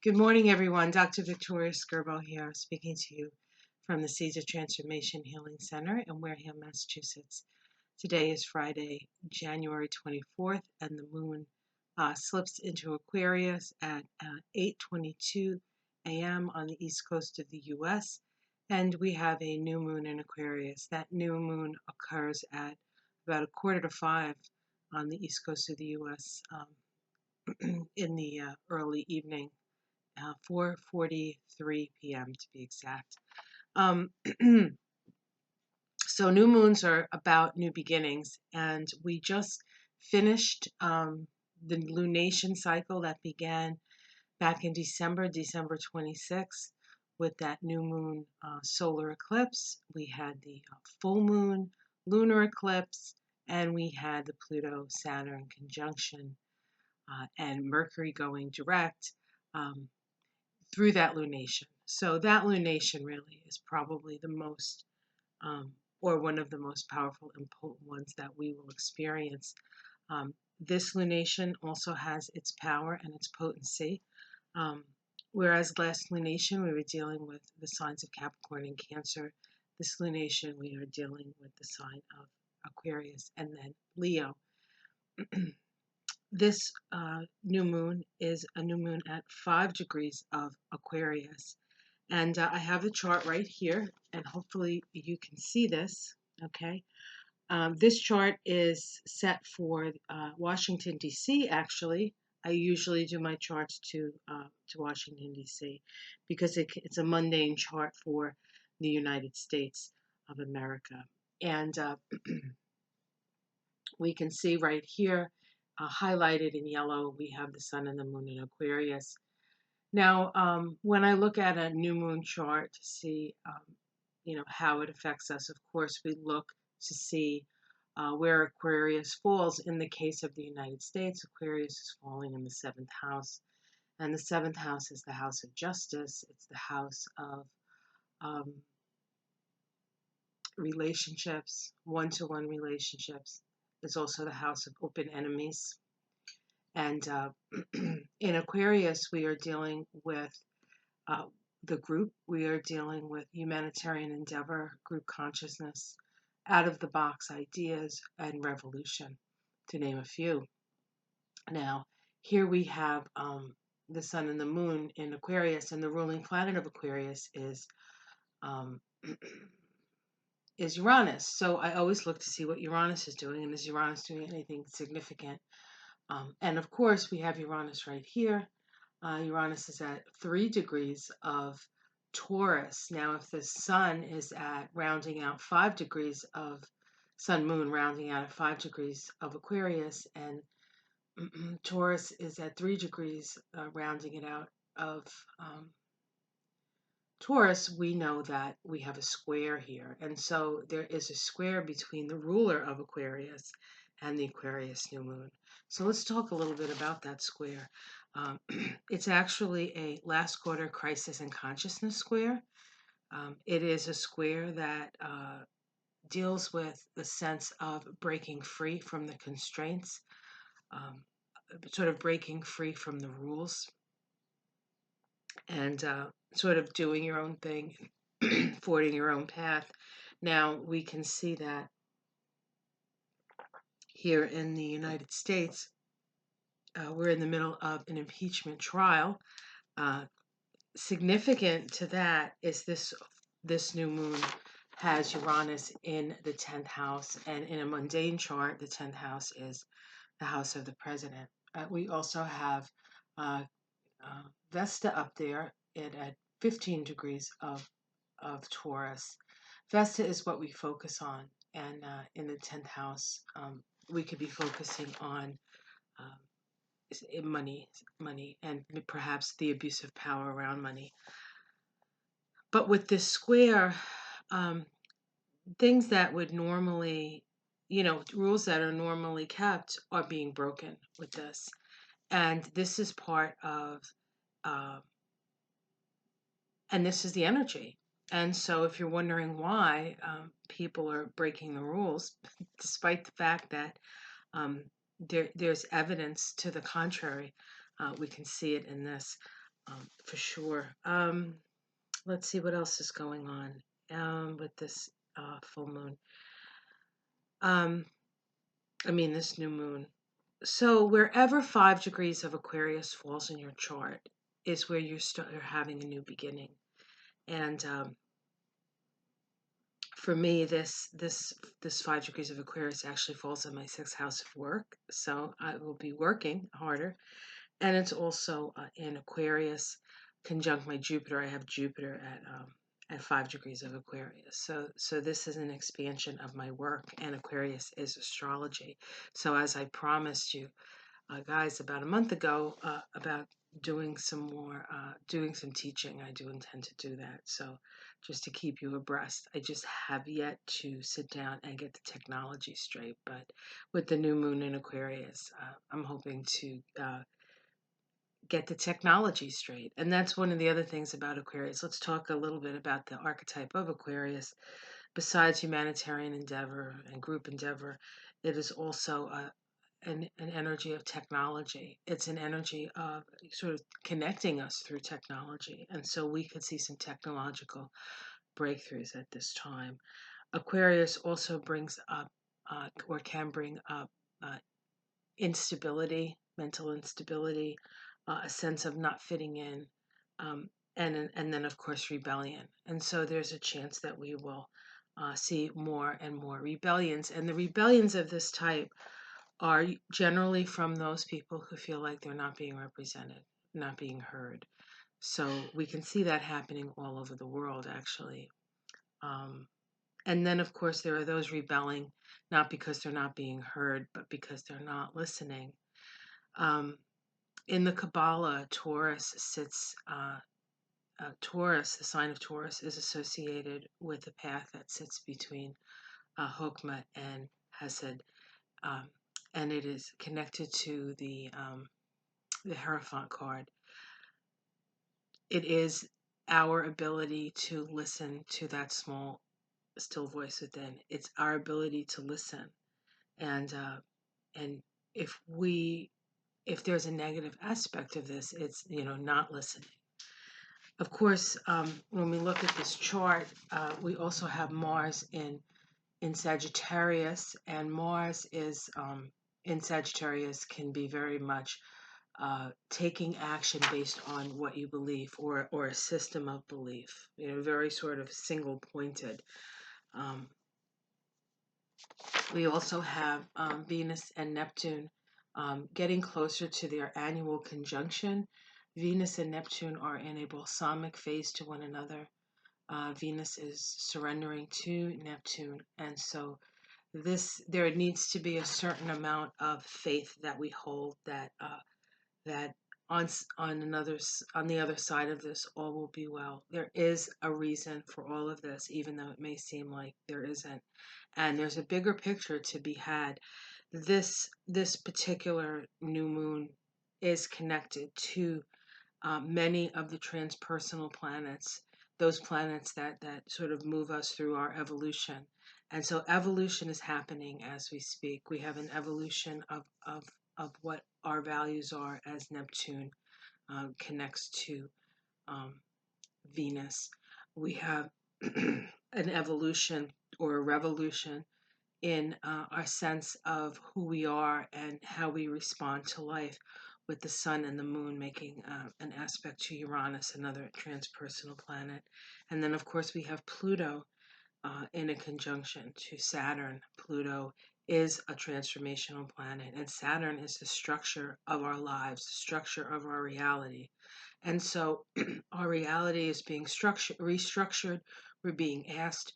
Good morning, everyone. Dr. Victoria Skirbo here, speaking to you from the Seeds of Transformation Healing Center in Wareham, Massachusetts. Today is Friday, January 24th, and the moon slips into Aquarius at 8:22 a.m. on the east coast of the U.S., and we have a new moon in Aquarius. That new moon occurs at about 4:45 on the east coast of the U.S. In the early evening. 4:43 p.m. to be exact. Um, so new moons are about new beginnings, and we just finished the lunation cycle that began back in December 26th, with that new moon solar eclipse. We had the full moon lunar eclipse, and we had the Pluto-Saturn conjunction and Mercury going direct. Through that lunation. So that lunation really is probably the most, or one of the most powerful and potent ones that we will experience. This lunation also has its power and its potency. Whereas last lunation we were dealing with the signs of Capricorn and Cancer, this lunation we are dealing with the sign of Aquarius and then Leo. This new moon is a new moon at 5 degrees of Aquarius. And I have the chart right here, and hopefully you can see this, okay? This chart is set for Washington, D.C., actually. I usually do my charts to Washington, D.C., because it's a mundane chart for the United States of America. And we can see right here, highlighted in yellow, we have the sun and the moon in Aquarius. Now, when I look at a new moon chart to see, how it affects us, of course, we look to see where Aquarius falls. In the case of the United States, Aquarius is falling in the 7th house. And the 7th house is the house of justice. It's the house of relationships, one-to-one relationships. It's also the house of open enemies. And in Aquarius, we are dealing with the group. We are dealing with humanitarian endeavor, group consciousness, out-of-the-box ideas, and revolution, to name a few. Now, here we have the sun and the moon in Aquarius, and the ruling planet of Aquarius is Uranus. So I always look to see what Uranus is doing, and is Uranus doing anything significant? And of course, we have Uranus right here. Uranus is at 3 degrees of Taurus. Now, if the sun is at rounding out 5 degrees of sun moon, rounding out at 5 degrees of Aquarius, and Taurus is at 3 degrees, rounding it out of Taurus, we know that we have a square here. And so there is a square between the ruler of Aquarius and the Aquarius new moon. So let's talk a little bit about that square. It's actually a last quarter crisis and consciousness square. It is a square that deals with the sense of breaking free from the constraints, sort of breaking free from the rules, and sort of doing your own thing, forging your own path. Now, we can see that here in the United States, we're in the middle of an impeachment trial. Significant to that is this new moon has Uranus in the 10th house, and in a mundane chart, the 10th house is the house of the president. We also have Vesta up there at 15 degrees of Taurus. Vesta is what we focus on, and in the 10th house, we could be focusing on money, and perhaps the abuse of power around money. But with this square, things that would normally, rules that are normally kept are being broken with this. And this is part of, and this is the energy. And so if you're wondering why people are breaking the rules, despite the fact that there's evidence to the contrary, we can see it in this. for sure. Let's see what else is going on with this full moon. Um, this new moon. So wherever 5 degrees of Aquarius falls in your chart is where you're having a new beginning. And for me, this 5 degrees of Aquarius actually falls in my sixth house of work. So I will be working harder, and it's also in Aquarius, conjunct my Jupiter. I have Jupiter at 5 degrees of Aquarius. So this is an expansion of my work, and Aquarius is astrology. So as I promised you, guys, about a month ago, about doing some teaching. I do intend to do that. So just to keep you abreast, I just have yet to sit down and get the technology straight. But with the new moon in Aquarius, I'm hoping to get the technology straight. And that's one of the other things about Aquarius. Let's talk a little bit about the archetype of Aquarius. Besides humanitarian endeavor and group endeavor, it is also an energy of technology. It's an energy of sort of connecting us through technology. And so we could see some technological breakthroughs at this time. Aquarius also brings up or can bring up uh, instability, mental instability, a sense of not fitting in, and then of course rebellion. And so there's a chance that we will see more and more rebellions. And the rebellions of this type are generally from those people who feel like they're not being represented, not being heard. So we can see that happening all over the world, actually. Um, and then, of course, there are those rebelling not because they're not being heard, but because they're not listening. Um, in the Kabbalah, Taurus, the sign of Taurus, is associated with the path that sits between Hokmah and Hesed, um, and it is connected to the Hierophant card. It is our ability to listen to that small, still voice within. It's our ability to listen, and and if we if there's a negative aspect of this, it's not listening. Of course, when we look at this chart, we also have Mars in Sagittarius, and Mars is in Sagittarius can be very much taking action based on what you believe or a system of belief. Very sort of single pointed. Um, we also have Venus and Neptune getting closer to their annual conjunction. Venus and Neptune are in a balsamic phase to one another. Venus is surrendering to Neptune, and so there needs to be a certain amount of faith that we hold that on the other side of this, all will be well. There is a reason for all of this, even though it may seem like there isn't, and there's a bigger picture to be had. This particular new moon is connected to many of the transpersonal planets, those planets that sort of move us through our evolution. And so evolution is happening as we speak. We have an evolution of what our values are as Neptune connects to um, Venus. We have an evolution or a revolution in our sense of who we are and how we respond to life, with the sun and the moon making an aspect to Uranus, another transpersonal planet. And then, of course, we have Pluto in a conjunction to Saturn. Pluto is a transformational planet, and Saturn is the structure of our lives, the structure of our reality. And so our reality is being restructured. We're being asked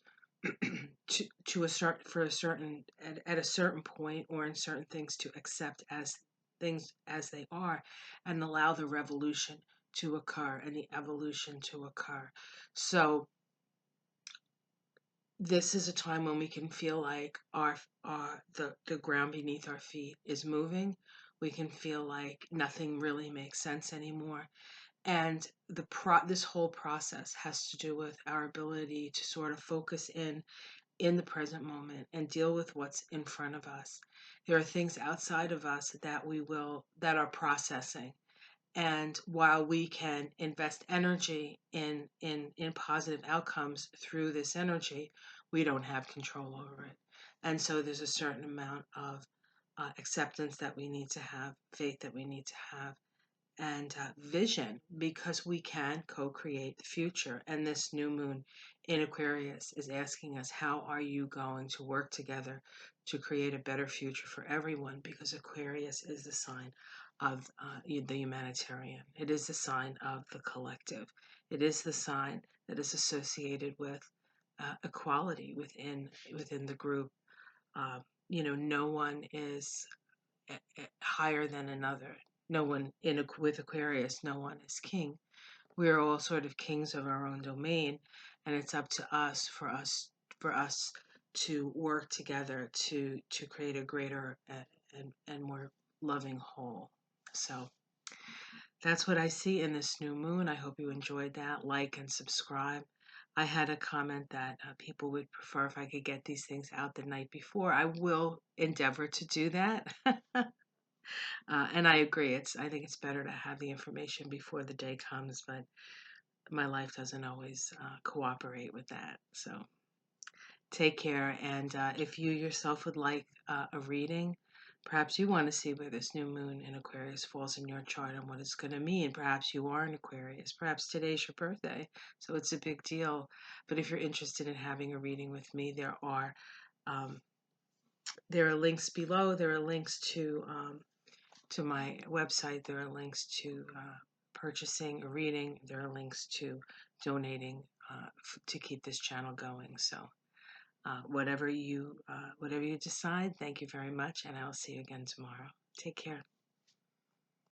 to a certain for a certain at a certain point or in certain things to accept as things as they are and allow the revolution to occur and the evolution to occur. So this is a time when we can feel like the ground beneath our feet is moving. We can feel like nothing really makes sense anymore. And this whole process has to do with our ability to sort of focus in the present moment and deal with what's in front of us. There are things outside of us that are processing, And while we can invest energy in positive outcomes through this energy, we don't have control over it. And so there's a certain amount of acceptance that we need to have, faith that we need to have, and vision, because we can co-create the future. And this new moon in Aquarius is asking us, how are you going to work together to create a better future for everyone? Because Aquarius is the sign of the humanitarian. It is the sign of the collective. It is the sign that is associated with equality within the group. uh, no one is higher than another. No one with Aquarius, no one is king. We are all sort of kings of our own domain, and it's up to us for us to work together to create a greater and more loving whole. So that's what I see in this new moon. I hope you enjoyed that. Like and subscribe. I had a comment that people would prefer if I could get these things out the night before. I will endeavor to do that. And I agree. I think it's better to have the information before the day comes, but my life doesn't always cooperate with that. So take care. And if you yourself would like a reading, perhaps you want to see where this new moon in Aquarius falls in your chart and what it's going to mean. Perhaps you are an Aquarius. Perhaps today's your birthday, so it's a big deal. But if you're interested in having a reading with me, um, there are links below. There are links to my website. There are links to purchasing a reading. There are links to donating to keep this channel going. So whatever you decide, thank you very much, and I'll see you again tomorrow. Take care.